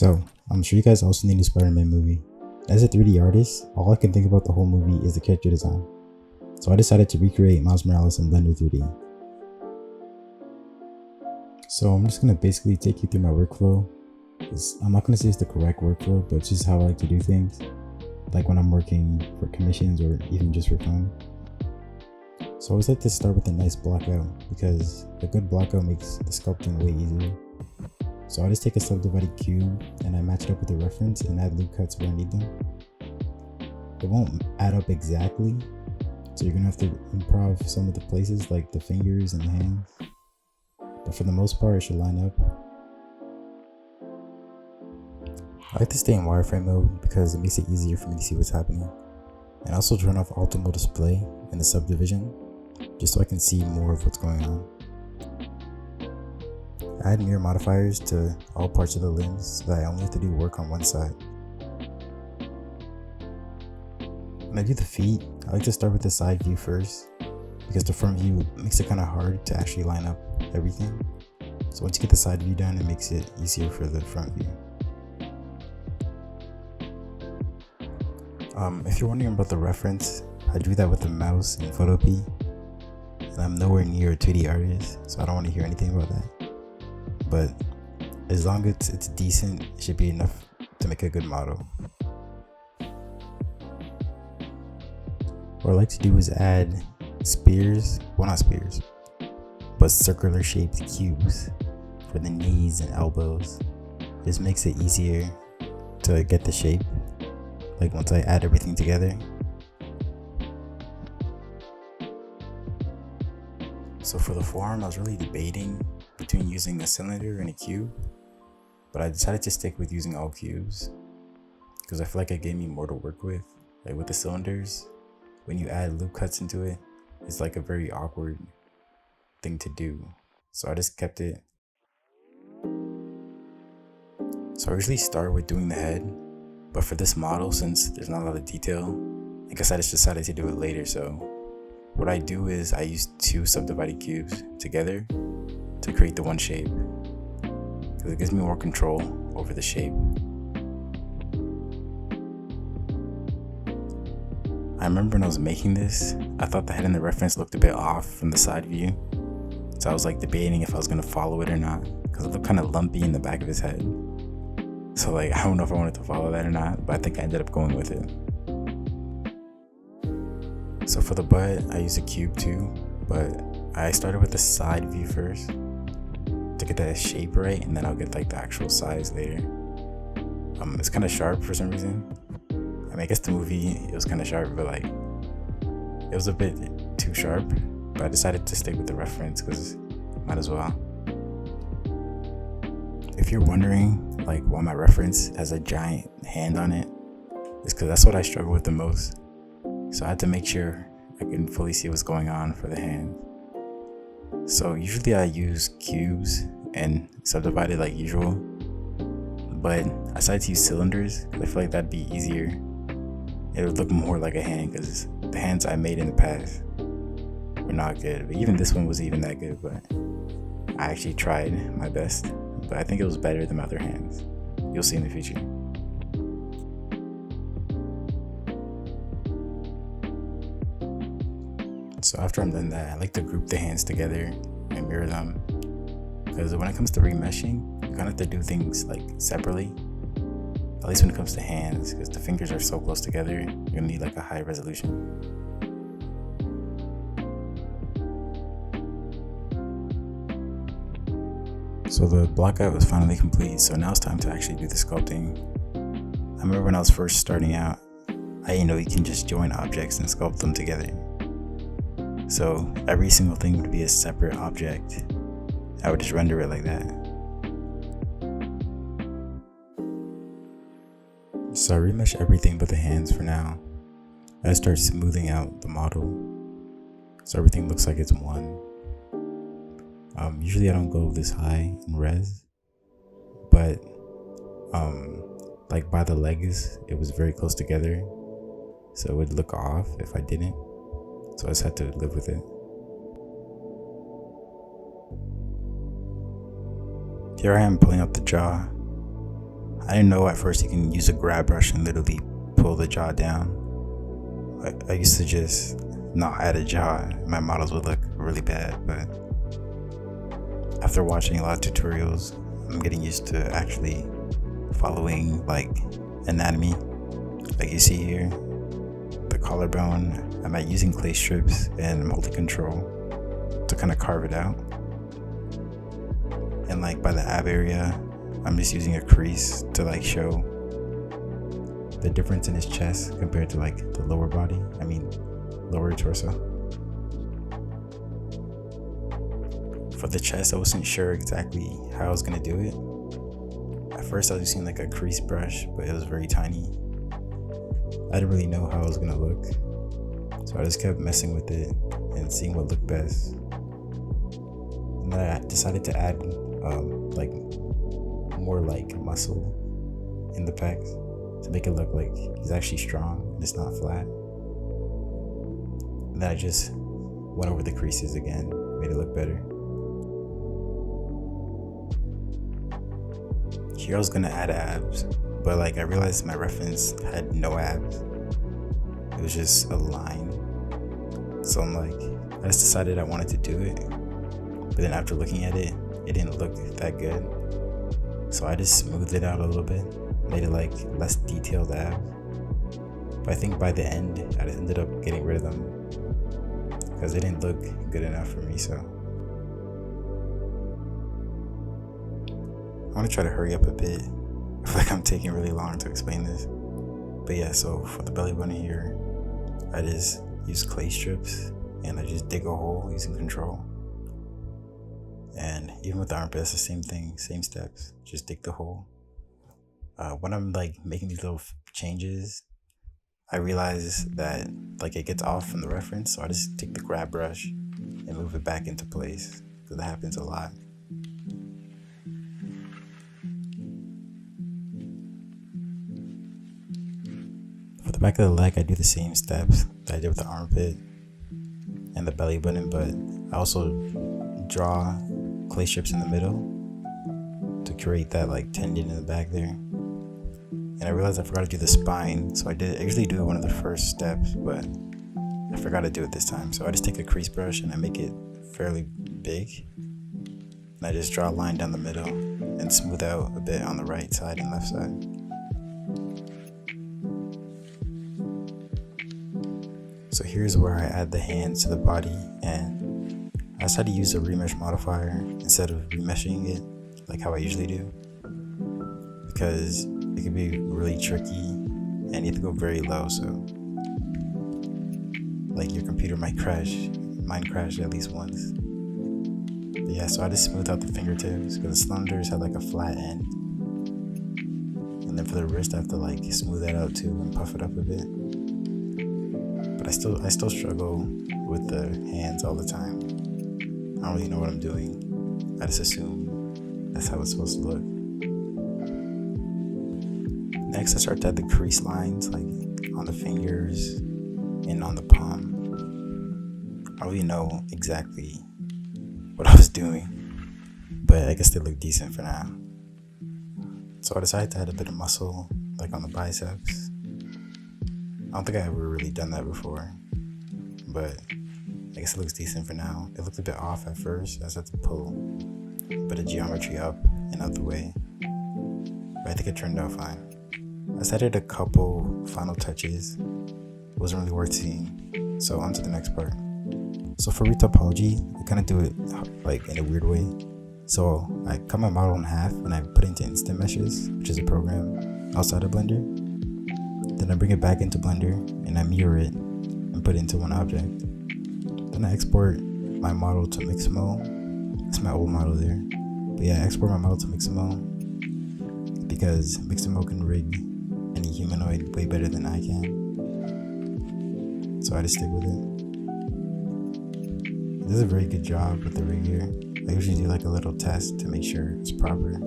So, I'm sure you guys also need a Spider-Man movie. As a 3D artist, all I can think about the whole movie is the character design. So I decided to recreate Miles Morales in Blender 3D. So I'm just going to basically take you through my workflow. I'm not going to say it's the correct workflow, but it's just how I like to do things. Like when I'm working for commissions or even just for fun. So I always like to start with a nice blockout because a good blockout makes the sculpting way easier. So I just take a subdivided cube and I match it up with a reference and add loop cuts where I need them. It won't add up exactly, so you're gonna have to improv some of the places like the fingers and the hands. But for the most part, it should line up. I like to stay in wireframe mode because it makes it easier for me to see what's happening. And also turn off optimal display in the subdivision, just so I can see more of what's going on. I add mirror modifiers to all parts of the limbs so that I only have to do work on one side. When I do the feet, I like to start with the side view first because the front view makes it kind of hard to actually line up everything. So once you get the side view done, it makes it easier for the front view. If you're wondering about the reference, I drew that with the mouse in Photopea, and I'm nowhere near a 2D artist, so I don't want to hear anything about that. But as long as it's decent, it should be enough to make a good model. What I like to do is add spears, well not spears, but circular shaped cubes for the knees and elbows. This makes it easier to get the shape, like once I add everything together. So for the forearm, I was really debating between using a cylinder and a cube, but I decided to stick with using all cubes because I feel like it gave me more to work with. Like with the cylinders, when you add loop cuts into it, it's like a very awkward thing to do. So I just kept it. So I usually start with doing the head, but for this model, since there's not a lot of detail, I guess I just decided to do it later. So what I do is I use two subdivided cubes together to create the one shape because it gives me more control over the shape. I remember when I was making this, I thought the head in the reference looked a bit off from the side view. So I was like debating if I was gonna follow it or not because it looked kind of lumpy in the back of his head. So like, I don't know if I wanted to follow that or not, but I think I ended up going with it. So for the butt, I use a cube too, but I started with the side view first to get that shape right, and then I'll get like the actual size later. It's kind of sharp for some reason. I mean, I guess the movie, it was kind of sharp, but like, it was a bit too sharp, but I decided to stick with the reference because might as well. If you're wondering like why my reference has a giant hand on it, it's because that's what I struggle with the most. So I had to make sure I can fully see what's going on for the hand. So usually I use cubes and subdivide it like usual, but I decided to use cylinders because I feel like that'd be easier. It would look more like a hand because the hands I made in the past were not good. But even this one wasn't even that good, but I actually tried my best. But I think it was better than my other hands. You'll see in the future. So after I'm done that, I like to group the hands together and mirror them. Because when it comes to remeshing, you kind of have to do things like separately. At least when it comes to hands, because the fingers are so close together, you're gonna need like a high resolution. So the blockout was finally complete, so now it's time to actually do the sculpting. I remember when I was first starting out, I didn't know you can just join objects and sculpt them together. So every single thing would be a separate object. I would just render it like that. So I remesh everything but the hands for now. I start smoothing out the model so everything looks like it's one. Usually I don't go this high in res, but like by the legs, it was very close together, so it would look off if I didn't. So I just had to live with it. Here I am pulling out the jaw. I didn't know at first you can use a grab brush and literally pull the jaw down. I used to just not add a jaw. My models would look really bad, but after watching a lot of tutorials, I'm getting used to actually following like anatomy. Like you see here, the collarbone, I'm using clay strips and multi-control to kind of carve it out. And like by the ab area, I'm just using a crease to like show the difference in his chest compared to like the lower body. Lower torso. For the chest, I wasn't sure exactly how I was gonna do it. At first I was using like a crease brush, but it was very tiny. I didn't really know how it was gonna look. So I just kept messing with it and seeing what looked best. And then I decided to add like more like muscle in the pecs to make it look like he's actually strong and it's not flat. And then I just went over the creases again, made it look better. Here I was gonna add abs, but like I realized my reference had no abs. It was just a line. So I'm like, I just decided I wanted to do it. But then after looking at it, it didn't look that good. So I just smoothed it out a little bit, made it like less detailed abs. But I think by the end, I just ended up getting rid of them because they didn't look good enough for me. So I want to try to hurry up a bit. I feel like I'm taking really long to explain this. But yeah, so for the belly button here, I just use clay strips and I just dig a hole using control. And even with the armpit, it's the same thing, same steps, just dig the hole. When I'm like making these little changes, I realize that like it gets off from the reference, so I just take the grab brush and move it back into place, because that happens a lot. For the back of the leg, I do the same steps that I did with the armpit and the belly button, but I also draw clay strips in the middle to create that like tendon in the back there. And I realized I forgot to do the spine, so I usually do one of the first steps, but I forgot to do it this time. So I just take a crease brush and I make it fairly big, and I just draw a line down the middle and smooth out a bit on the right side and left side. So here's where I add the hands to the body, and I decided to use a remesh modifier instead of remeshing it like how I usually do, because it can be really tricky and you have to go very low, so like your computer might crash. Mine crashed at least once. But yeah, so I just smooth out the fingertips because the cylinders have like a flat end, and then for the wrist I have to like smooth that out too and puff it up a bit. But I still struggle with the hands all the time. I don't really know what I'm doing. I just assume that's how it's supposed to look. Next, I start to add the crease lines like on the fingers and on the palm. I don't really know exactly what I was doing, but I guess they look decent for now. So I decided to add a bit of muscle like on the biceps. I don't think I ever really done that before, but I guess it looks decent for now. It looked a bit off at first. I just had to pull a bit of geometry up and out the way, but I think it turned out fine. I just added a couple final touches. It wasn't really worth seeing, so on to the next part. So for retopology, I kind of do it like in a weird way. So I cut my model in half and I put it into Instant Meshes, which is a program outside of Blender. Then I bring it back into Blender and I mirror it and put it into one object. Then I export my model to Mixamo. It's my old model there. But yeah, I export my model to Mixamo because Mixamo can rig any humanoid way better than I can. So I just stick with it. It does a very good job with the rig here. I usually do like a little test to make sure it's proper.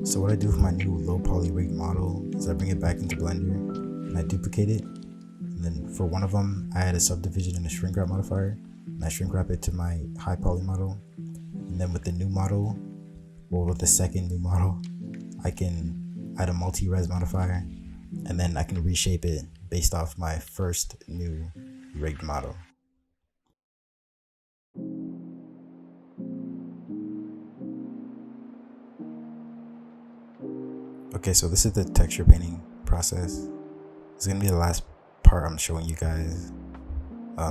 So what I do for my new low poly rigged model is I bring it back into Blender and I duplicate it. And then for one of them, I add a subdivision and a shrink wrap modifier, and I shrink wrap it to my high poly model. And then with the new model, Well, with the second new model, I can add a multi-res modifier, and then I can reshape it based off my first new rigged model. Okay, so this is the texture painting process. It's gonna be the last part I'm showing you guys,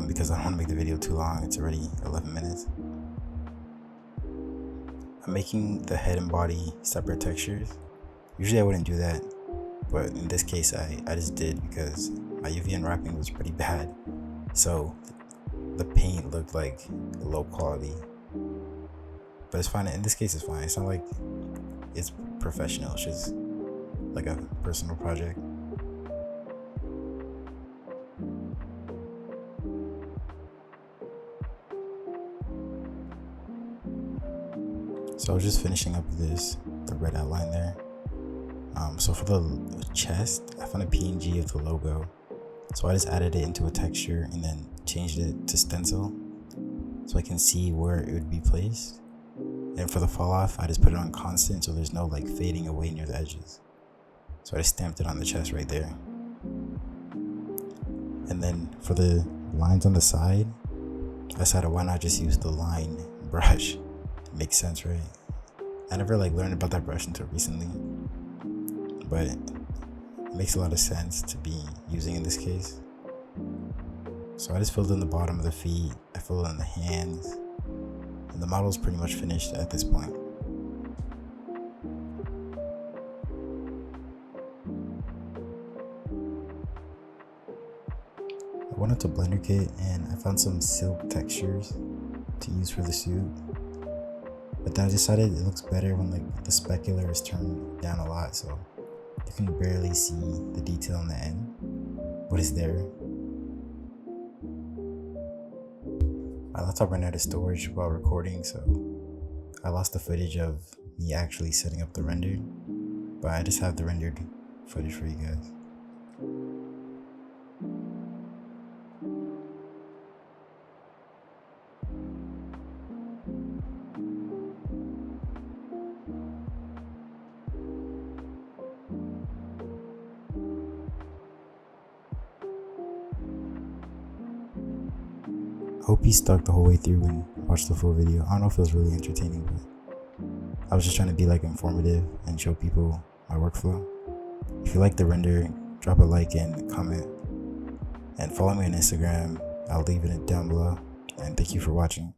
because I don't want to make the video too long. It's already 11 minutes. I'm making the head and body separate textures. Usually I wouldn't do that, but in this case I just did because my UV unwrapping was pretty bad, so the paint looked like low quality. But it's fine. In this case it's fine. It's not like it's professional. It's just like a personal project. So I was just finishing up the red outline there. So for the chest, I found a PNG of the logo. So I just added it into a texture and then changed it to stencil so I can see where it would be placed. And for the fall off, I just put it on constant so there's no like fading away near the edges. So I just stamped it on the chest right there. And then for the lines on the side, I decided why not just use the line brush. It makes sense, right? I never like learned about that brush until recently, but it makes a lot of sense to be using in this case. So I just filled in the bottom of the feet, I filled in the hands, and the model is pretty much finished at this point. I went up to Blender Kit and I found some silk textures to use for the suit, but then I decided it looks better when like the specular is turned down a lot, so you can barely see the detail in the end, but it's there. My laptop ran out of storage while recording, so I lost the footage of me actually setting up the render, but I just have the rendered footage for you guys. I hope you stuck the whole way through and watched the full video. I don't know if it was really entertaining, but I was just trying to be like informative and show people my workflow. If you like the render, drop a like and comment, and follow me on Instagram. I'll leave it down below, and thank you for watching.